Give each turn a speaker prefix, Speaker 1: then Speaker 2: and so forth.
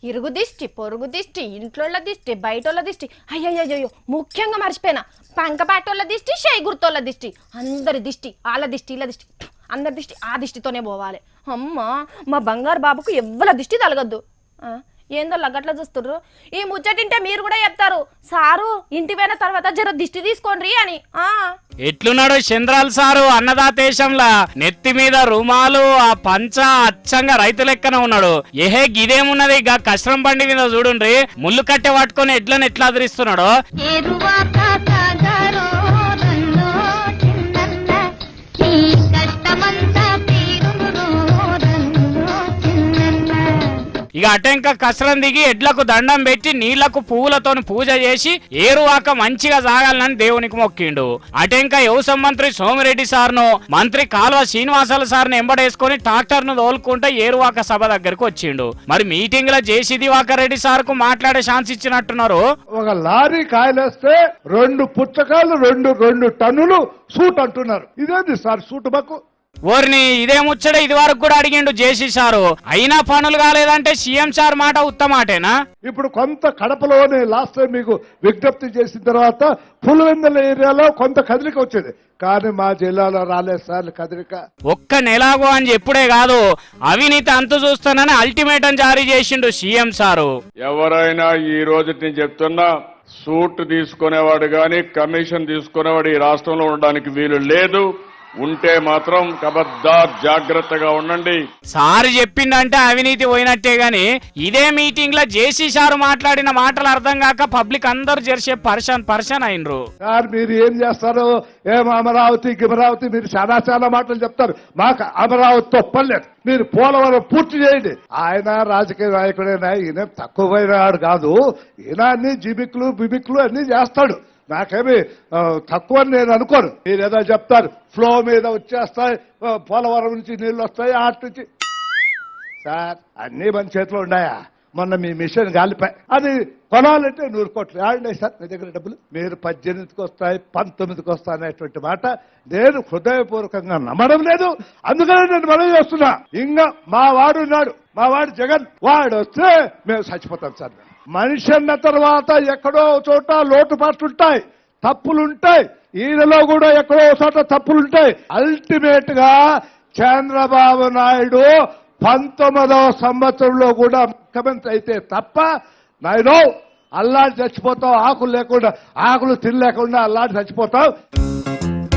Speaker 1: ఇరుగు దిష్టి, పొరుగు దిష్టి, ఇంట్లోళ్ళ దిష్టి, బయటోళ్ళ దిష్టి, అయ్యయ్యో ముఖ్యంగా మర్చిపోయినా పంకపాటోళ్ళ దిష్టి, షై గుర్తోళ్ళ దిష్టి, అందరి దిష్టి, వాళ్ళ దిష్టి, ఇలా దిష్టి, అందరి దిష్టి ఆ దిష్టితోనే పోవాలి. అమ్మ మా బంగారు బాబుకు ఎవ్వల దిష్టి తలగద్దు. ఏందో లగ్గట్లా చూస్తుర్రు. ఈ ముచ్చటింటే మీరు కూడా చెప్తారు, సారు ఇంటి పోయిన తర్వాత జర దిష్టి తీసుకోండి అని.
Speaker 2: ఎట్లున్నాడు చంద్రాల్ సారు అన్నదాతేశంలా నెత్తి మీద రుమాలు, ఆ పంచ అచ్చంగా రైతు లెక్కన ఉన్నాడు. ఏహే గిదేమున్నది గా కష్టం బండి మీద చూడుండ్రి, ముళ్ళు కట్టె పట్టుకొని ఎడ్లను ఎట్లా అదిరిస్తున్నాడు. ఇక అటెంక కసరం దిగి ఎడ్లకు దండం పెట్టి నీళ్లకు పువ్వులతో పూజ చేసి ఏరువాక మంచిగా సాగాలని దేవునికి మొక్కిండు. అటెంక వ్యవసాయ మంత్రి సోమిరెడ్డి సార్ను, మంత్రి కాల్వ శ్రీనివాసాల సార్ను ఎంబడేసుకుని ట్రాక్టర్ ను తోలుకుంటే ఏరువాక సభ దగ్గరకు వచ్చిండు. మరి మీటింగ్ లో జేసీ దివాకర్ రెడ్డి సార్ కు మాట్లాడే ఛాన్స్ ఇచ్చినట్టున్నారు.
Speaker 3: ఒక లారీ కాయలేస్తే 2 పుచ్చకాలు 2 టన్నులు సూట్ అంటున్నారు. ఇదేంటి సార్ సూట్ బక్కు?
Speaker 2: ఓర్ని ఇదే ముచ్చట ఇది వరకు కూడా అడిగిండు జేసీ సారు. అయినా పనులు కాలేదంటే సీఎం సార్ మాట ఉత్తమాటేనా?
Speaker 3: ఇప్పుడు కొంత కడపలోనే లాస్ట్ టైం మీకు విజ్ఞప్తి చేసిన తర్వాత పులివెందుల ఏరియాలో కొంత కదలిక వచ్చేది, కానీ మా జిల్లాలో రాలేదు సార్ కదలిక.
Speaker 2: ఒక్క నెలాగో అని చెప్పుడే కాదు, అవినీతి అంతు చూస్తానని అల్టిమేటం జారీ చేసిండు సీఎం సారు.
Speaker 4: ఎవరైనా ఈ రోజు నేను చెప్తున్నా, సూట్ తీసుకునేవాడు గాని కమిషన్ తీసుకునేవాడు ఈ రాష్ట్రంలో ఉండడానికి వీలు లేదు. ఉంటే మాత్రం కబద్దార్ జాగ్రత్తగా ఉండండి.
Speaker 2: సార్ చెప్పిండంటే అవినీతి పోయినట్టే గాని ఇదే మీటింగ్ లో జేసీ సార్ మాట్లాడిన మాటలు అర్థం కాక పబ్లిక్ అందరూ జరిసే పర్షన్ అయినరు.
Speaker 3: సార్ మీరు ఏం చేస్తారు? ఏం అమరావతి గిమరావతి మీరు చాలా మాటలు చెప్తారు. మాకు అమరావతి తప్పలేదు, మీరు పోలవరం పూర్తి చేయండి. ఆయన రాజకీయ నాయకుడైనా, ఈయన తక్కువ పోయినాడు కాదు. ఈయన అన్ని బిబిక్లు అన్ని చేస్తాడు. నాకేమి తక్కువ నేను అనుకోను. మీరు ఏదో చెప్తారు ఫ్లో మీద వచ్చేస్తాయి, పోలవరం నుంచి నీళ్ళు వస్తాయి, ఆటి నుంచి. సార్ అన్ని మన చేతిలో ఉన్నాయా? మొన్న మీ మిషన్ గాలిపాయి, అది కొనాలంటే 100 కోట్లు ఆడినాయి సార్ మీ దగ్గర డబ్బులు. మీరు 18కి వస్తాయి 19కి వస్తాయి అనేటువంటి మాట నేను హృదయపూర్వకంగా నమ్మడం లేదు. అందుకనే నేను మనవి చేస్తున్నా, ఇంకా మా వాడు ఉన్నాడు, మా వాడు జగన్, వాడు వస్తే మేము చచ్చిపోతాం సార్. మనిషి అన్న తర్వాత ఎక్కడో చోట లోటుపాట్లుంటాయి, తప్పులుంటాయి. ఈయనలో కూడా ఎక్కడో చోట తప్పులుంటాయి. అల్టిమేట్ గా చంద్రబాబు నాయుడు 19వ సంవత్సరంలో కూడా ముఖ్యమంత్రి అయితే తప్ప నాయుడు అల్లాడి చచ్చిపోతావు. ఆకులు లేకుండా, ఆకులు తినలేకుండా అల్లాడి చచ్చిపోతావు.